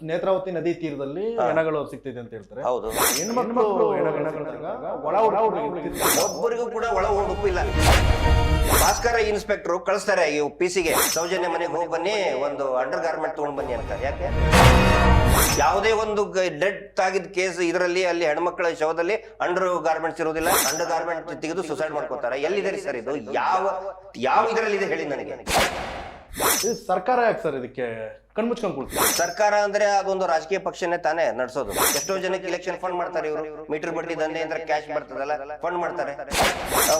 ನೇತ್ರಾವತಿ ನದಿ ತೀರದಲ್ಲಿ ಹೆಣಗಳು ಸಿಗ್ತಿದೆ ಅಂತ ಹೇಳ್ತಾರೆ. ಹೌದು. ಹೆಣ್ಮಕ್ಳು ಒಬ್ಬರಿಗೂ ಕೂಡ ಒಳ ಉಡುಪು ಇಲ್ಲ. ಭಾಸ್ಕರ ಇನ್ಸ್ಪೆಕ್ಟರ್ ಕಳಿಸ್ತಾರೆ ಪಿಸಿಗೆ, ಸೌಜನ್ಯ ಮನೆಗೆ ಹೋಗಿ ಬನ್ನಿ, ಒಂದು ಅಂಡರ್ ಗಾರ್ಮೆಂಟ್ ತಗೊಂಡ್ ಬನ್ನಿ ಅಂತ. ಯಾಕೆ? ಯಾವುದೇ ಒಂದು ಡೆತ್ ಆಗಿದ್ದ ಕೇಸ್ ಇದರಲ್ಲಿ ಅಲ್ಲಿ ಹೆಣ್ಮಕ್ಳ ಶವದಲ್ಲಿ ಅಂಡರ್ ಗಾರ್ಮೆಂಟ್ಸ್ ಇರೋದಿಲ್ಲ. ಅಂಡರ್ ಗಾರ್ಮೆಂಟ್ ತೆಗೆದು ಸುಸೈಡ್ ಮಾಡ್ಕೋತಾರೆ. ಎಲ್ಲಿದೆ ಸರ್ ಇದು? ಯಾವ ಇದರಲ್ಲಿ ಇದೆ ಹೇಳಿ ನನಗೆ. ಸರ್ಕಾರ ಯಾಕೆ ಸರ್ ಇದಕ್ಕೆ ಕಣ್ಮುಚ್ಕೊಂಡು ಕೊಡ್ತೀವಿ? ಸರ್ಕಾರ ಅಂದ್ರೆ ಅದೊಂದು ರಾಜಕೀಯ ಪಕ್ಷನೇ ತಾನೇ ನಡೆಸೋದು. ಎಷ್ಟೋ ಜನಕ್ಕೆ ಇಲೆಕ್ಷನ್ ಫಂಡ್ ಮಾಡ್ತಾರೆ ಇವರು. ಮೀಟರ್ ಬಡ್ಡಿ ದಂಧೆ ಅಂದ್ರೆ ಕ್ಯಾಶ್ ಬರ್ತದಲ್ಲ, ಫಂಡ್ ಮಾಡ್ತಾರೆ.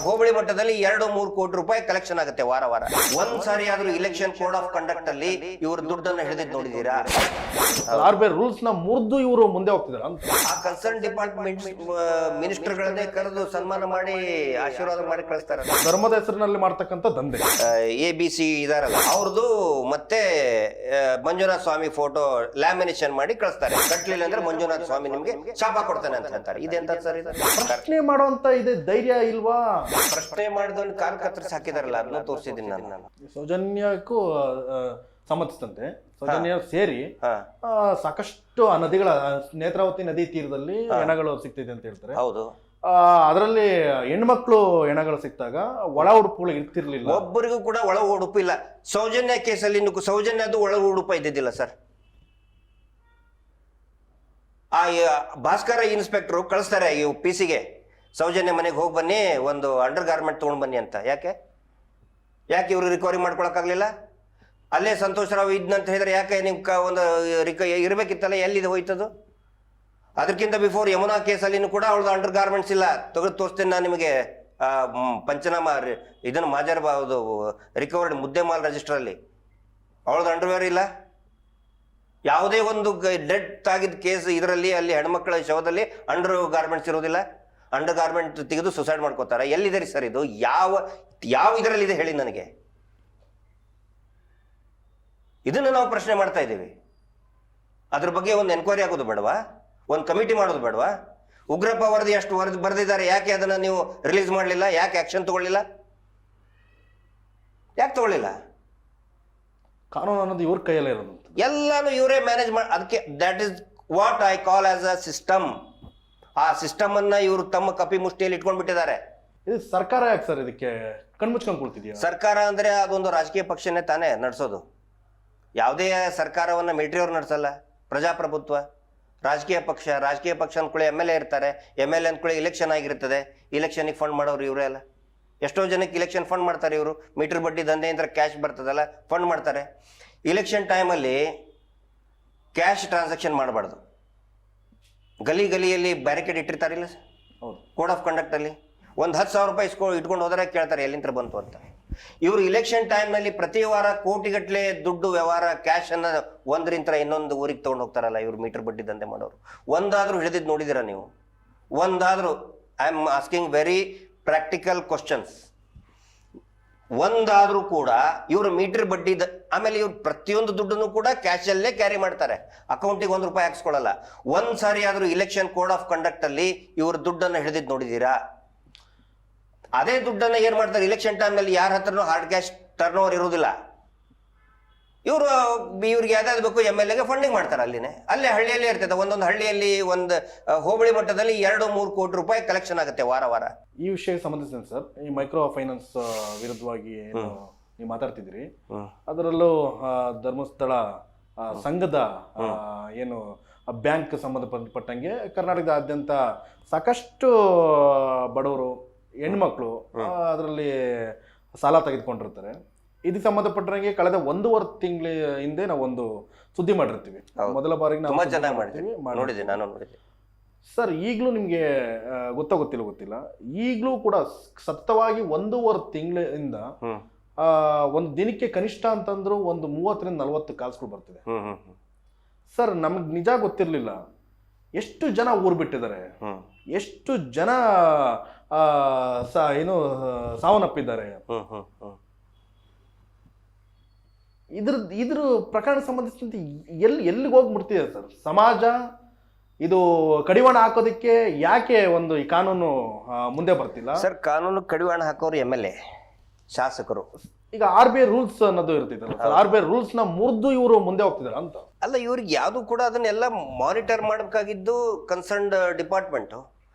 ಹೋಬಳಿ ಮಟ್ಟದಲ್ಲಿ 2-3 ಕೋಟಿ ರೂಪಾಯಿ ಕಲೆಕ್ಷನ್ ಆಗುತ್ತೆ ವಾರ ವಾರ. ಒಂದ್ ಸಾರಿ ಆದ್ರೂ ಇಲೆಕ್ಷನ್ ಕೋಡ್ ಆಫ್ ಕಂಡಕ್ಟ್ ಅಲ್ಲಿ ಇವ್ರ ದುಡ್ಡನ್ನ ಹಿಡಿದಿದ್ ನೋಡಿದೀರಾ? ರೂಲ್ಸ್ ನ ಮುರಿದು ಇವರು ಮುಂದೆ ಹೋಗ್ತಿದಾರ. ಆ ಕನ್ಸರ್ನ್ ಡಿಪಾರ್ಟ್ಮೆಂಟ್ ಮಿನಿಸ್ಟರ್ ಗಳನ್ನೇ ಕರೆದು ಸನ್ಮಾನ ಮಾಡಿ ಆಶೀರ್ವಾದ ಮಾಡಿ ಕಳಿಸ್ತಾರೆ. ಧರ್ಮದ ಹೆಸರಿನಲ್ಲಿ ಮಾಡ್ತಕ್ಕಂಥ ದಂಧೆ. ABC ಇದಾರಲ್ಲ ಅವ್ರದ್ದು ಮತ್ತೆ ಮಂಜುನಾಥ ಸ್ವಾಮಿ ಫೋಟೋ ಲ್ಯಾಮಿನೇಷನ್ ಮಾಡಿ ಕಳಿಸ್ತಾರೆ. ಕಟ್ಲಿಲ್ಲ ಅಂದ್ರೆ ಮಂಜುನಾಥ ಸ್ವಾಮಿ ನಿಮ್ಗೆ ಶಾಪ ಕೊಡ್ತಾನೆ ಅಂತ ಹೇಳ್ತಾರೆ. ಇದೆಂತ ಸರ್? ಇದು ಪ್ರಶ್ನೆ ಮಾಡುವಂತ ಇದೆ ಧೈರ್ಯ ಇಲ್ವಾ? ಪ್ರಶ್ನೆ ಮಾಡಿದವನ್ ಕಾಲ್ ಕತ್ತರಿಸಿ ಹಾಕಿದಾರಲ್ಲ, ಅದನ್ನ ತೋರಿಸಿದ್ದೀನಿ ನಾನು. ಸೌಜನ್ಯಕ್ಕೂ ಸಮ್ಮತಿಸಿದಂತೆ ಸೌಜನ್ಯ ಸೇರಿ ಸಾಕಷ್ಟು ನದಿಗಳ ನೇತ್ರಾವತಿ ನದಿ ತೀರದಲ್ಲಿ ಹೆಣಗಳು ಸಿಗ್ತಿದೆ ಅಂತ ಹೇಳ್ತಾರೆ. ಹೌದು. ಅದರಲ್ಲಿ ಹೆಣ್ಮಕ್ಳು ಹೆಣಗಳು ಸಿಕ್ತಾಗ ಒಳ ಉಡುಪುಗಳು ಇರ್ತಿರ್ಲಿಲ್ಲ. ಒಬ್ಬರಿಗೂ ಕೂಡ ಒಳ ಉಡುಪು ಇಲ್ಲ. ಸೌಜನ್ಯ ಕೇಸಲ್ಲಿ ಸೌಜನ್ಯದು ಒಳ ಉಡುಪ ಇದ್ದಿದ್ದಿಲ್ಲ ಸರ್. ಆ ಭಾಸ್ಕರ ಇನ್ಸ್ಪೆಕ್ಟರ್ ಕಳಿಸ್ತಾರೆ ಪಿಸಿಗೆ, ಸೌಜನ್ಯ ಮನೆಗೆ ಹೋಗಿ ಬನ್ನಿ, ಒಂದು ಅಂಡರ್ ಗಾರ್ಮೆಂಟ್ ತಗೊಂಡ್ ಬನ್ನಿ ಅಂತ. ಯಾಕೆ ಇವರು ರಿಕವರಿ ಮಾಡ್ಕೊಳಕ್ಕಾಗ್ಲಿಲ್ಲ? ಅಲ್ಲೇ ಸಂತೋಷ್ ರಾವ್ ಇದ್ನಂತ ಹೇಳಿದ್ರೆ ಯಾಕೆ ನಿಮ್ ಒಂದು ಇರ್ಬೇಕಿತ್ತಲ್ಲ, ಎಲ್ಲಿದೆ ಹೋಯ್ತದು? ಅದಕ್ಕಿಂತ ಬಿಫೋರ್ ಯಮುನಾ ಕೇಸಲ್ಲಿ ಕೂಡ ಅವಳದು ಅಂಡರ್ ಗಾರ್ಮೆಂಟ್ಸ್ ಇಲ್ಲ. ತೆಗೆದು ತೋರಿಸ್ತೇನೆ ನಾನು ನಿಮಗೆ. ಪಂಚನಾಮ ಇದನ್ನು ಮಾಜರ್ಬಾದು ರಿಕವರ್ಡ್ ಮುದ್ದೆಮಾಲ್ ರಿಜಿಸ್ಟರ್ ಅಲ್ಲಿ ಅವಳದು ಅಂಡರ್ವೇರ್ ಇಲ್ಲ. ಯಾವುದೇ ಒಂದು ಡೆತ್ ಆಗಿದ್ದ ಕೇಸ್ ಇದರಲ್ಲಿ ಅಲ್ಲಿ ಹೆಣ್ಮಕ್ಳ ಶವದಲ್ಲಿ ಅಂಡರ್ ಗಾರ್ಮೆಂಟ್ಸ್ ಇರೋದಿಲ್ಲ. ಅಂಡರ್ ಗಾರ್ಮೆಂಟ್ ತೆಗೆದು ಸುಸೈಡ್ ಮಾಡ್ಕೋತಾರೆ. ಎಲ್ಲಿದೆ ಸರ್ ಇದು? ಯಾವ ಇದರಲ್ಲಿದೆ ಹೇಳಿ ನನಗೆ. ಇದನ್ನು ನಾವು ಪ್ರಶ್ನೆ ಮಾಡ್ತಾ ಇದ್ದೀವಿ. ಅದ್ರ ಬಗ್ಗೆ ಒಂದು ಎನ್ಕ್ವೈರಿ ಆಗೋದು ಬೇಡವಾ? ಒಂದು ಕಮಿಟಿ ಮಾಡೋದು ಬೇಡವಾ? ಉಗ್ರಪ್ಪ ವರದಿ ಎಷ್ಟು ಬರೆದಿದ್ದಾರೆ, ಯಾಕೆ ಅದನ್ನ ನೀವು ರಿಲೀಸ್ ಮಾಡಲಿಲ್ಲ? ಯಾಕೆ ಆಕ್ಷನ್ ತಗೊಳ್ಳಿಲ್ಲ? ಯಾಕೆ ತಗೊಳ್ಳಿಲ್ಲ? ಕಾನೂನು ಅನ್ನೋದು ಇವ್ರ ಕೈಯಲ್ಲೇ ಇರೋದು. ಎಲ್ಲಾನು ಇವರೇ ಮ್ಯಾನೇಜ್ ಮಾಡಿ. ಅದಕ್ಕೆ that is what I call as a system. ಆ ಸಿಸ್ಟಮ್ ಅನ್ನ ಇವರು ತಮ್ಮ ಕಪಿ ಮುಷ್ಟಿಯಲ್ಲಿ ಇಟ್ಕೊಂಡ್ಬಿಟ್ಟಿದ್ದಾರೆ. ಇದು ಸರ್ಕಾರ ಯಾಕೆ ಸರ್ ಇದಕ್ಕೆ ಕಣ್ಮುಚ್ಕೊಂಡು ಕೊಡ್ತಿದ್ಯಾ? ಸರ್ಕಾರ ಅಂದ್ರೆ ಅದೊಂದು ರಾಜಕೀಯ ಪಕ್ಷನೇ ತಾನೇ ನಡೆಸೋದು. ಯಾವುದೇ ಸರ್ಕಾರವನ್ನ ಮಿಲಿಟರಿ ಅವ್ರು ನಡೆಸಲ್ಲ. ಪ್ರಜಾಪ್ರಭುತ್ವ ರಾಜಕೀಯ ಪಕ್ಷ ಅಂದ್ಕೊಳ್ಳಿ MLA ಇರ್ತಾರೆ. MLA ಅಂದ್ಕೊಳ್ಳಿ ಇಲೆಕ್ಷನ್ ಆಗಿರ್ತದೆ. ಇಲೆಕ್ಷನ್ಗೆ ಫಂಡ್ ಮಾಡೋರು ಇವರೇ ಅಲ್ಲ. ಎಷ್ಟೋ ಜನಕ್ಕೆ ಇಲೆಕ್ಷನ್ ಫಂಡ್ ಮಾಡ್ತಾರೆ ಇವರು. ಮೀಟರ್ ಬಡ್ಡಿ ದಂಧೆ ಅಂದ್ರೆ ಕ್ಯಾಶ್ ಬರ್ತದಲ್ಲ, ಫಂಡ್ ಮಾಡ್ತಾರೆ. ಇಲೆಕ್ಷನ್ ಟೈಮಲ್ಲಿ ಕ್ಯಾಶ್ ಟ್ರಾನ್ಸಾಕ್ಷನ್ ಮಾಡಬಾರ್ದು. ಗಲಿಯಲ್ಲಿ ಬ್ಯಾರಿಕೇಡ್ ಇಟ್ಟಿರ್ತಾರಿಲ್ಲ ಕೋಡ್ ಆಫ್ ಕಂಡಕ್ಟ್ ಅಲ್ಲಿ. ಒಂದು 10,000 ರೂಪಾಯಿ ಇಟ್ಕೊಂಡು ಹೋದರೆ ಕೇಳ್ತಾರೆ ಎಲ್ಲಿಂದ ಬಂತು ಅಂತ. ಇವರು ಇಲೆಕ್ಷನ್ ಟೈಮ್ನಲ್ಲಿ ಪ್ರತಿ ವಾರ ಕೋಟಿಗಟ್ಟಲೆ ದುಡ್ಡು ವ್ಯವಹಾರ ಕ್ಯಾಶ್ ಅನ್ನ ಒಂದರಿಂದ ಇನ್ನೊಂದು ಊರಿಗೆ ತಗೊಂಡು ಹೋಗ್ತಾರಲ್ಲ ಇವ್ರು ಮೀಟರ್ ಬಡ್ಡಿ ದಂಧೆ ಮಾಡೋರು. ಒಂದಾದ್ರೂ ಹಿಡಿದಿದ್ದು ನೋಡಿದಿರ ನೀವು? ಒಂದಾದ್ರೂ? I am asking very practical questions. ಒಂದಾದ್ರೂ ಕೂಡ ಇವರು ಮೀಟರ್ ಬಡ್ಡಿ ಆಮೇಲೆ ಇವ್ರು ಪ್ರತಿಯೊಂದು ದುಡ್ಡನ್ನು ಕೂಡ ಕ್ಯಾಶ್ ಅಲ್ಲೇ ಕ್ಯಾರಿ ಮಾಡ್ತಾರೆ. ಅಕೌಂಟಿಗೆ 1 ರೂಪಾಯಿ ಹಾಕ್ಸ್ಕೊಳ್ಳಲ್ಲ. ಒಂದ್ ಸಾರಿ ಆದ್ರೂ ಇಲೆಕ್ಷನ್ ಕೋಡ್ ಆಫ್ ಕಂಡಕ್ಟ್ ಅಲ್ಲಿ ಇವ್ರ ದುಡ್ಡನ್ನು ಹಿಡಿದಿದ್ದು ನೋಡಿದೀರಾ? ಅದೇ ದುಡ್ಡನ್ನ ಏನ್ ಮಾಡ್ತಾರೆ ಇಲೆಕ್ಷನ್ ಟೈಮ್ ನಲ್ಲಿ? ಯಾರ ಹತ್ರನೂ ಹಾರ್ಡ್ ಕ್ಯಾಶ್ ಟರ್ನ್ ಓವರ್ ಇರುವುದಿಲ್ಲ. ಇವ್ರಿಗೆ ಯಾವ್ದಾದ್ರು ಬೇಕು MLA ಗೆ ಫಂಡಿಂಗ್ ಮಾಡ್ತಾರೆ. ಅಲ್ಲೇ ಹಳ್ಳಿಯಲ್ಲೇ ಇರ್ತದೆ. ಒಂದೊಂದು ಹಳ್ಳಿಯಲ್ಲಿ ಒಂದು ಹೋಬಳಿ ಮಟ್ಟದಲ್ಲಿ 2-3 ಕೋಟಿ ರೂಪಾಯಿ ಕಲೆಕ್ಷನ್ ಆಗುತ್ತೆ ವಾರ ವಾರ. ಈ ವಿಷಯಕ್ಕೆ ಸಂಬಂಧಿಸಿದಂತೆ ಸರ್, ಈ ಮೈಕ್ರೋ ಫೈನಾನ್ಸ್ ವಿರುದ್ಧವಾಗಿ ನೀವು ಮಾತಾಡ್ತಿದ್ರಿ. ಅದರಲ್ಲೂ ಧರ್ಮಸ್ಥಳ ಸಂಘದ ಏನು ಬ್ಯಾಂಕ್ ಸಂಬಂಧಪಟ್ಟಂಗೆ ಕರ್ನಾಟಕದಾದ್ಯಂತ ಸಾಕಷ್ಟು ಬಡವರು ಹೆಣ್ಮಕ್ಳು ಅದರಲ್ಲಿ ಸಾಲ ತೆಗೆದುಕೊಂಡಿರ್ತಾರೆ. ಇದಕ್ಕೆ ಸಂಬಂಧಪಟ್ಟಂಗೆ ಕಳೆದ 1.5 ತಿಂಗಳ ಹಿಂದೆ ನಾವು ಒಂದು ಸುದ್ದಿ ಮಾಡಿರ್ತೀವಿ. ಮೊದಲ ಬಾರಿಗೆ ನಾವು ಸರ್, ಈಗಲೂ ನಿಮ್ಗೆ ಗೊತ್ತಿಲ್ಲ, ಈಗಲೂ ಕೂಡ ಸತತವಾಗಿ 1.5 ತಿಂಗಳಿಂದ ಒಂದು ದಿನಕ್ಕೆ ಕನಿಷ್ಠ ಅಂತಂದ್ರು ಒಂದು 30-40 ಕಾಲ್ಸ್ಗಳು ಬರ್ತಿದೆ. ಸರ್, ನಮ್ಗೆ ನಿಜ ಗೊತ್ತಿರ್ಲಿಲ್ಲ ಎಷ್ಟು ಜನ ಊರು ಬಿಟ್ಟಿದ್ದಾರೆ, ಎಷ್ಟು ಜನ ಸಾವನ್ನಪ್ಪಿದ್ದಾರೆ. ಇದ್ರ ಪ್ರಕರಣ ಸಂಬಂಧಿಸಿದಂತೆ ಎಲ್ಲಿಗೆ ಹೋಗಿ ಮುಟ್ತಿದೆ ಸರ್ ಸಮಾಜ? ಇದು ಕಡಿವಾಣ ಹಾಕೋದಕ್ಕೆ ಯಾಕೆ ಈ ಕಾನೂನು ಮುಂದೆ ಬರ್ತಿಲ್ಲ? ಸರ್, ಕಾನೂನು ಕಡಿವಾಣ ಹಾಕೋರು MLA ಶಾಸಕರು. ಈಗ RBI ರೂಲ್ಸ್ ಅನ್ನೋದು ಇರ್ತಿದ್ದಲ್ಲ ಸರ್, RBI ರೂಲ್ಸ್ ನ ಮುರಿದು ಇವರು ಮುಂದೆ ಹೋಗ್ತಿದಾರ ಅಂತ. ಅಲ್ಲ, ಇವ್ರಿಗೆ ಯಾವುದು ಕೂಡ ಅದನ್ನೆಲ್ಲ ಮಾನಿಟರ್ ಮಾಡಬೇಕಾಗಿದ್ದು ಕನ್ಸರ್ನ್ಡ್ ಡಿಪಾರ್ಟ್ಮೆಂಟು.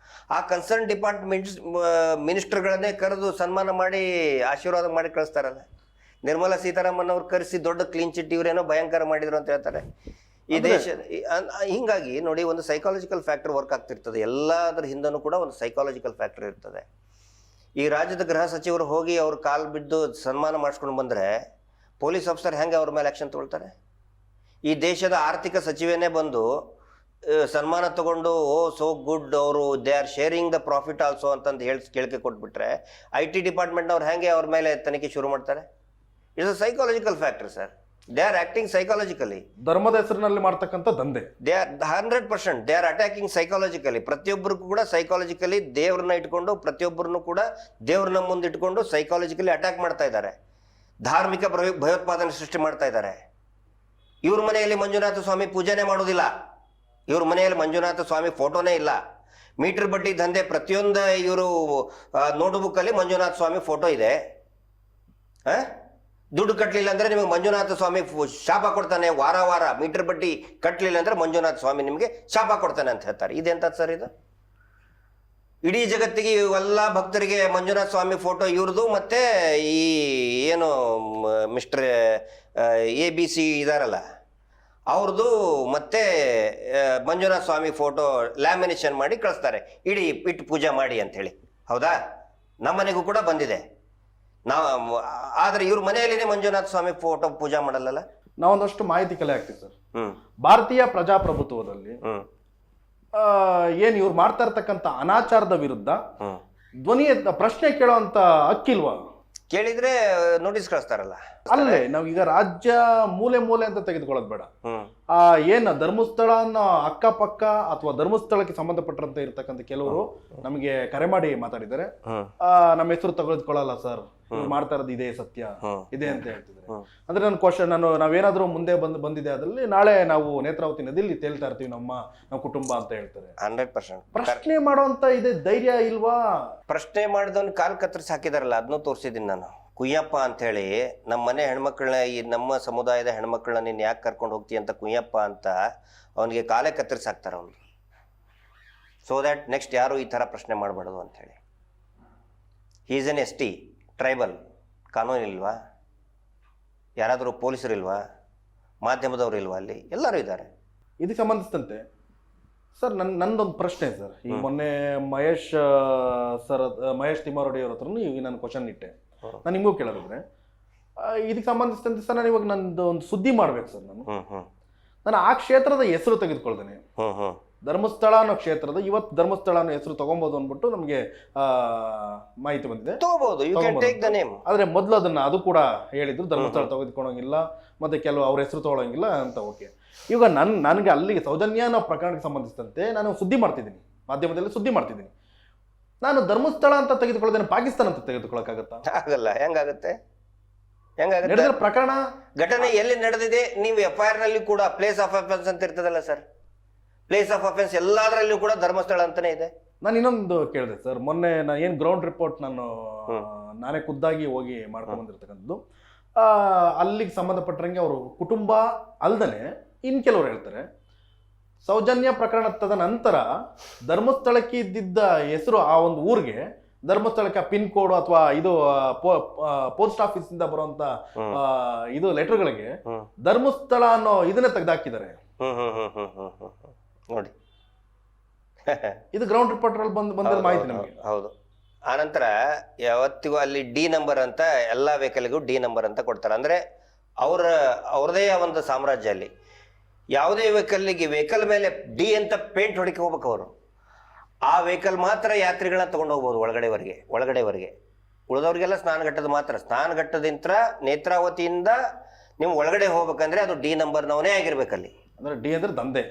ಆ ಕನ್ಸರ್ನ್ ಡಿಪಾರ್ಟ್ಮೆಂಟ್ ಮಿನಿಸ್ಟರ್ಗಳನ್ನೇ ಕರೆದು ಸನ್ಮಾನ ಮಾಡಿ ಆಶೀರ್ವಾದ ಮಾಡಿ ಕಳಿಸ್ತಾರಲ್ಲ. ನಿರ್ಮಲಾ ಸೀತಾರಾಮನ್ ಅವ್ರು ಕರೆಸಿ ದೊಡ್ಡ ಕ್ಲೀನ್ ಚಿಟ್ ಇವರೇನೋ ಭಯಂಕರ ಮಾಡಿದ್ರು ಅಂತ ಹೇಳ್ತಾರೆ. ಈ ದೇಶ ಹಿಂಗಾಗಿ ನೋಡಿ, ಒಂದು ಸೈಕಾಲಜಿಕಲ್ ಫ್ಯಾಕ್ಟರ್ ವರ್ಕ್ ಆಗ್ತಿರ್ತದೆ. ಎಲ್ಲದರ ಹಿಂದನೂ ಕೂಡ ಒಂದು ಸೈಕಾಲಜಿಕಲ್ ಫ್ಯಾಕ್ಟರ್ ಇರ್ತದೆ. ಈ ರಾಜ್ಯದ ಗೃಹ ಸಚಿವರು ಹೋಗಿ ಅವ್ರ ಕಾಲು ಬಿದ್ದು ಸನ್ಮಾನ ಮಾಡಿಸ್ಕೊಂಡು ಬಂದರೆ ಪೊಲೀಸ್ ಆಫೀಸರ್ ಹೆಂಗೆ ಅವ್ರ ಮೇಲೆ ಆ್ಯಕ್ಷನ್ ತೊಗೊಳ್ತಾರೆ? ಈ ದೇಶದ ಆರ್ಥಿಕ ಸಚಿವನೇ ಬಂದು ಸನ್ಮಾನ ತಗೊಂಡು ಓ ಸೋ ಗುಡ್, ಅವರು they are sharing the profit also ಅಂತಂದು ಕೇಳಿಕೆ ಕೊಟ್ಬಿಟ್ರೆ IT ಡಿಪಾರ್ಟ್ಮೆಂಟ್ನವ್ರು ಹೆಂಗೆ ಅವ್ರ ಮೇಲೆ ತನಿಖೆ ಶುರು ಮಾಡ್ತಾರೆ? It's a psychological factor sir. They are acting psychologically. ಧರ್ಮದ ಹೆಸರಿನಲ್ಲಿ ಮಾಡ್ತಕ್ಕಂಥ ದಂಧೆ. They are 100% they are attacking psychologically. ಪ್ರತಿಯೊಬ್ಬರಿಗೂ ಕೂಡ ಸೈಕಾಲಜಿಕಲಿ ದೇವ್ರನ್ನ ಇಟ್ಕೊಂಡು, ಪ್ರತಿಯೊಬ್ಬರನ್ನು ಕೂಡ ದೇವ್ರನ್ನ ಮುಂದೆ ಇಟ್ಕೊಂಡು ಸೈಕಾಲಜಿಕಲಿ ಅಟ್ಯಾಕ್ ಮಾಡ್ತಾ ಇದ್ದಾರೆ. ಧಾರ್ಮಿಕ ಭಯೋತ್ಪಾದನೆ ಸೃಷ್ಟಿ ಮಾಡ್ತಾ ಇದ್ದಾರೆ. ಇವ್ರ ಮನೆಯಲ್ಲಿ ಮಂಜುನಾಥ ಸ್ವಾಮಿ ಪೂಜೆನೇ ಮಾಡೋದಿಲ್ಲ. ಇವ್ರ ಮನೆಯಲ್ಲಿ ಮಂಜುನಾಥ ಸ್ವಾಮಿ ಫೋಟೋನೇ ಇಲ್ಲ. ಮೀಟರ್ ಬಡ್ಡಿ ದಂಧೆ ಪ್ರತಿಯೊಂದು ಇವರು ನೋಟ್ಬುಕ್ಕಲ್ಲಿ ಮಂಜುನಾಥ ಸ್ವಾಮಿ ಫೋಟೋ ಇದೆ. ದುಡ್ಡು ಕಟ್ಟಲಿಲ್ಲ ಅಂದರೆ ನಿಮಗೆ ಮಂಜುನಾಥ ಸ್ವಾಮಿ ಶಾಪ ಕೊಡ್ತಾನೆ. ವಾರ ವಾರ ಮೀಟರ್ ಬಡ್ಡಿ ಕಟ್ಟಲಿಲ್ಲ ಅಂದರೆ ಮಂಜುನಾಥ ಸ್ವಾಮಿ ನಿಮಗೆ ಶಾಪ ಕೊಡ್ತಾನೆ ಅಂತ ಹೇಳ್ತಾರೆ. ಇದೆಂತ ಸರ್ ಇದು? ಇಡೀ ಜಗತ್ತಿಗೆ ಎಲ್ಲ ಭಕ್ತರಿಗೆ ಮಂಜುನಾಥ ಸ್ವಾಮಿ ಫೋಟೋ ಇವ್ರದ್ದು, ಮತ್ತು ಈ ಏನು ಮಿಸ್ಟರ್ ABC ಇದಾರಲ್ಲ ಅವ್ರದ್ದು, ಮತ್ತೆ ಮಂಜುನಾಥ ಸ್ವಾಮಿ ಫೋಟೋ ಲ್ಯಾಮಿನೇಷನ್ ಮಾಡಿ ಕಳಿಸ್ತಾರೆ, ಇಡೀ ಇಟ್ಟು ಪೂಜೆ ಮಾಡಿ ಅಂಥೇಳಿ. ಹೌದಾ? ನಮ್ಮ ಮನೆಗೂ ಕೂಡ ಬಂದಿದೆ. ಆದರೆ ಇವ್ರ ಮನೆಯಲ್ಲಿನೇ ಮಂಜುನಾಥ ಸ್ವಾಮಿ ಫೋಟೋ ಪೂಜೆ ಮಾಡಲ್ಲ. ನಾವೊಂದಷ್ಟು ಮಾಹಿತಿ ಕಲೆ ಆಗ್ತೀವಿ ಸರ್. ಭಾರತೀಯ ಪ್ರಜಾಪ್ರಭುತ್ವದಲ್ಲಿ ಏನ್ ಇವ್ರು ಮಾಡ್ತಾ ಇರ್ತಕ್ಕಂಥ ಅನಾಚಾರದ ವಿರುದ್ಧ ಧ್ವನಿ ಪ್ರಶ್ನೆ ಕೇಳೋಂತ ಹಕ್ಕಿಲ್ವಾ? ಕೇಳಿದ್ರೆ ನೋಟಿಸ್ ಕಳಿಸ್ತಾರಲ್ಲ. ಅಲ್ಲೇ ನಾವೀಗ ರಾಜ್ಯ ಮೂಲೆ ಮೂಲೆ ಅಂತ ತೆಗೆದುಕೊಳ್ಳೋದು ಬೇಡ. ಏನ್ ಧರ್ಮಸ್ಥಳ ಅನ್ನೋ ಅಕ್ಕಪಕ್ಕ ಅಥವಾ ಧರ್ಮಸ್ಥಳಕ್ಕೆ ಸಂಬಂಧಪಟ್ಟಂತೆ ಇರ್ತಕ್ಕಂಥ ಕೆಲವರು ನಮಗೆ ಕರೆ ಮಾಡಿ ಮಾತಾಡಿದ್ದಾರೆ. ನಮ್ಮ ಹೆಸರು ತೆಗೆದುಕೊಳ್ಳಲ್ಲ ಸರ್, ಮಾಡ್ತಾ ಇರೋದು ಇದೇ ಸತ್ಯ ಇದೆ ಅಂತ ಹೇಳ್ತಿದ್ದಾರೆ. ಅಂದ್ರೆ ನನ್ನ ಕ್ವಶನ್, ನಾವೇನಾದ್ರೂ ಮುಂದೆ ಬಂದಿದೆ ಅದ್ರಲ್ಲಿ ನಾಳೆ ನಾವು ನೇತ್ರಾವತಿ ನದಿಯಲ್ಲಿ ತೇಲ್ತಾ ಇರ್ತೀವಿ ನಮ್ಮ ಕುಟುಂಬ ಅಂತ ಹೇಳ್ತಾರೆ. 100% ಪ್ರಶ್ನೆ ಮಾಡುವಂತ ಇದೆ ಧೈರ್ಯ ಇಲ್ವಾ? ಪ್ರಶ್ನೆ ಮಾಡಿದವನ್ ಕಾಲ್ ಕತ್ತರಿಸಿ ಹಾಕಿದಾರಲ್ಲ, ಅದನ್ನೂ ತೋರಿಸಿದ್ದೀನಿ ನಾನು. ಕುಯ್ಯಪ್ಪ ಅಂತ ಹೇಳಿ ನಮ್ಮ ಮನೆ ಹೆಣ್ಮಕ್ಳನ್ನ, ಈ ನಮ್ಮ ಸಮುದಾಯದ ಹೆಣ್ಮಕ್ಳನ್ನ ನೀನು ಯಾಕೆ ಕರ್ಕೊಂಡು ಹೋಗ್ತೀಯ ಅಂತ ಕುಯ್ಯಪ್ಪ ಅಂತ ಅವನಿಗೆ ಕಾಲೇ ಕತ್ತರಿಸಿ ಹಾಕ್ತಾರೆ ಅವನು. ಸೊ ದ್ಯಾಟ್ ನೆಕ್ಸ್ಟ್ ಯಾರು ಈ ಥರ ಪ್ರಶ್ನೆ ಮಾಡಬಾರ್ದು ಅಂಥೇಳಿ. Is N ST tribal. ಕಾನೂನು ಇಲ್ವಾ? ಯಾರಾದರೂ ಪೊಲೀಸರು ಇಲ್ವಾ? ಮಾಧ್ಯಮದವರು ಇಲ್ವಾ? ಅಲ್ಲಿ ಎಲ್ಲರೂ ಇದ್ದಾರೆ. ಇದಕ್ಕೆ ಸಂಬಂಧಿಸಿದಂತೆ ಸರ್ ನಂದೊಂದು ಪ್ರಶ್ನೆ ಸರ್. ಈ ಮೊನ್ನೆ ಮಹೇಶ್ ತಿಮ್ಮಾರೆಡ್ಡಿ ಅವ್ರ ಹತ್ರನು ಈಗ ನಾನು ಕ್ವಶನ್ ಇಟ್ಟೆ. ನಾನು ನಿಮಗೂ ಕೇಳೋದಿದ್ರೆ ಇದಕ್ಕೆ ಸಂಬಂಧಿಸಿದಂತೆ ಸರ್, ನಾನು ಇವಾಗ ನಂದು ಒಂದು ಸುದ್ದಿ ಮಾಡ್ಬೇಕು ಸರ್. ನಾನು ಆ ಕ್ಷೇತ್ರದ ಹೆಸರು ತೆಗೆದುಕೊಳ್ತೇನೆ. ಧರ್ಮಸ್ಥಳ ಅನ್ನೋ ಕ್ಷೇತ್ರದ ಇವತ್ತು ಧರ್ಮಸ್ಥಳ ಅನ್ನೋ ಹೆಸರು ತಗೊಬೋದು ಅಂದ್ಬಿಟ್ಟು ನಮಗೆ ಮಾಹಿತಿ ಬಂದಿದೆ. ಆದ್ರೆ ಮೊದಲು ಅದು ಕೂಡ ಹೇಳಿದ್ರು ಧರ್ಮಸ್ಥಳ ತೆಗೆದುಕೊಳ್ಳೋಂಗಿಲ್ಲ, ಮತ್ತೆ ಕೆಲವು ಅವ್ರ ಹೆಸರು ತಗೊಳ್ಳೋಂಗಿಲ್ಲ ಅಂತ. ಓಕೆ, ಇವಾಗ ನನಗೆ ಅಲ್ಲಿಗೆ ಸೌಜನ್ಯ ಅನ್ನೋ ಪ್ರಕರಣಕ್ಕೆ ಸಂಬಂಧಿಸಿದಂತೆ ನಾನು ಸುದ್ದಿ ಮಾಡ್ತಿದ್ದೀನಿ, ಮಾಧ್ಯಮದಲ್ಲಿ ಸುದ್ದಿ ಮಾಡ್ತಿದ್ದೀನಿ. ನಾನು ಧರ್ಮಸ್ಥಳ ಅಂತ ತೆಗೆದುಕೊಳ್ಳೋದೇನು ಪಾಕಿಸ್ತಾನ ಅಂತ ತೆಗೆದುಕೊಳ್ಳಕ್ಕಾಗತ್ತಾ? ಆಗಲ್ಲ. ಹೆಂಗಾಗುತ್ತೆ? ನಡೆದ ಪ್ರಕರಣ ಘಟನೆ ಎಲ್ಲಿ ನಡೆದಿದೆ, ನೀವು FIR ನಲ್ಲಿ ಕೂಡ ಪ್ಲೇಸ್ ಆಫ್ ಅಫೆನ್ಸ್ ಅಂತ ಇರ್ತದಲ್ಲ ಸರ್. ಪ್ಲೇಸ್ ಆಫ್ ಅಫೆನ್ಸ್ ಎಲ್ಲದರಲ್ಲೂ ಕೂಡ ಧರ್ಮಸ್ಥಳ ಅಂತಾನೆ ಇದೆ. ನಾನು ಇನ್ನೊಂದು ಕೇಳಿದೆ ಸರ್, ಮೊನ್ನೆ ಏನು ಗ್ರೌಂಡ್ ರಿಪೋರ್ಟ್ ನಾನೇ ಖುದ್ದಾಗಿ ಹೋಗಿ ಮಾಡ್ಕೊಂಡು ಬಂದಿರ್ತಕ್ಕಂಥದ್ದು. ಅಲ್ಲಿಗೆ ಸಂಬಂಧಪಟ್ಟಂಗೆ ಅವರು ಕುಟುಂಬ ಅಲ್ದನೆ ಇನ್ ಕೆಲವರು ಹೇಳ್ತಾರೆ, ಸೌಜನ್ಯ ಪ್ರಕರಣ ತದ ನಂತರ ಧರ್ಮಸ್ಥಳಕ್ಕೆ ಇದ್ದಿದ್ದ ಹೆಸರು ಆ ಒಂದು ಊರಿಗೆ, ಧರ್ಮಸ್ಥಳಕ್ಕೆ ಪಿನ್ ಕೋಡ್ ಅಥವಾ ಇದು ಪೋಸ್ಟ್ ಆಫೀಸ್ ಇಂದ ಬರುವಂತ ಇದು ಲೆಟರ್ಗಳಿಗೆ ಧರ್ಮಸ್ಥಳ ಅನ್ನೋ ಇದನ್ನೇ ತೆಗೆದಾಕಿದ್ದಾರೆ ನೋಡಿ. ಇದು ಗ್ರೌಂಡ್ ರಿಪೋರ್ಟ್ ಅಲ್ಲಿ ಬಂದ ಮಾಹಿತಿ ನಮಗೆ. ಹೌದು. ಆನಂತರ ಯಾವತ್ತಿಗೂ ಅಲ್ಲಿ D ನಂಬರ್ ಅಂತ ಎಲ್ಲ ವೆಹಿಕಲ್ಗೂ D ನಂಬರ್ ಅಂತ ಕೊಡ್ತಾರೆ. ಅಂದ್ರೆ ಅವ್ರದೇ ಒಂದು ಸಾಮ್ರಾಜ್ಯ. ಅಲ್ಲಿ ಯಾವುದೇ ವೆಹಿಕಲ್ ಮೇಲೆ D ಅಂತ ಪೇಂಟ್ ಹೊಡಿಕೆ ಹೋಗ್ಬೇಕು ಅವರು. ಆ ವೆಹಿಕಲ್ ಮಾತ್ರ ಯಾತ್ರಿಗಳನ್ನ ತಗೊಂಡು ಹೋಗ್ಬೋದು ಒಳಗಡೆವರೆಗೆ. ಉಳಿದವ್ರಿಗೆಲ್ಲ ಸ್ನಾನಘಟ್ಟದ ಮಾತ್ರ. ಸ್ನಾನಘಟ್ಟದಿಂದ ನೇತ್ರಾವತಿಯಿಂದ ನೀವು ಒಳಗಡೆ ಹೋಗ್ಬೇಕಂದ್ರೆ ಅದು D ನಂಬರ್ನವನೇ ಆಗಿರ್ಬೇಕಲ್ಲಿ. ಅಂದ್ರೆ D ಅಂದ್ರೆ ದಂಧೆ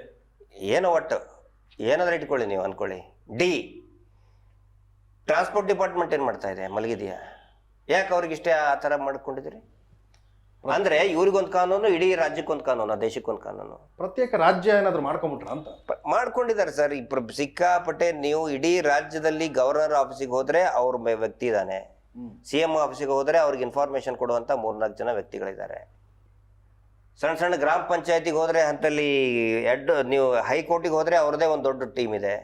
ಏನೋ ಒಟ್ಟು ಏನಾದ್ರೂ ಇಟ್ಕೊಳ್ಳಿ, ನೀವು ಅನ್ಕೊಳ್ಳಿ. D ಟ್ರಾನ್ಸ್ಪೋರ್ಟ್ ಡಿಪಾರ್ಟ್ಮೆಂಟ್ ಏನು ಮಾಡ್ತಾ ಇದೆ? ಮಲಗಿದೆಯಾ? ಯಾಕೆ ಅವ್ರಿಗಿಷ್ಟೇ ಆ ಥರ ಮಾಡ್ಕೊಂಡಿದ್ದೀರಿ? ಅಂದ್ರೆ ಇವ್ರಿಗೊಂದು ಕಾನೂನು, ಇಡೀ ರಾಜ್ಯಕ್ಕೊಂದು ಕಾನೂನು, ದೇಶಕ್ಕೊಂದು ಕಾನೂನು. ಪ್ರತ್ಯೇಕ ರಾಜ್ಯ ಏನಾದ್ರು ಮಾಡ್ಕೊಂಡ್ಬಿಟ್ರ ಅಂತ ಮಾಡ್ಕೊಂಡಿದ್ದಾರೆ ಸರ್. ಸಿಕ್ಕಾಪಟ್ಟೆ. ನೀವು ಇಡೀ ರಾಜ್ಯದಲ್ಲಿ ಗವರ್ನರ್ ಆಫೀಸಿಗೆ ಹೋದ್ರೆ ಅವ್ರ ವ್ಯಕ್ತಿ ಇದ್ದಾನೆ, CM ಆಫೀಸಿಗೆ ಹೋದರೆ ಅವ್ರಿಗೆ ಇನ್ಫಾರ್ಮೇಶನ್ ಕೊಡುವಂಥ 3-4 ಜನ ವ್ಯಕ್ತಿಗಳಿದ್ದಾರೆ. ಸಣ್ಣ ಗ್ರಾಮ ಪಂಚಾಯತಿಗೆ ಹೋದರೆ ಅಂತಲ್ಲಿ ನೀವು ಹೈಕೋರ್ಟಿಗೆ ಹೋದರೆ ಅವ್ರದ್ದೇ ಒಂದು ದೊಡ್ಡ ಟೀಮ್ ಇದೆ.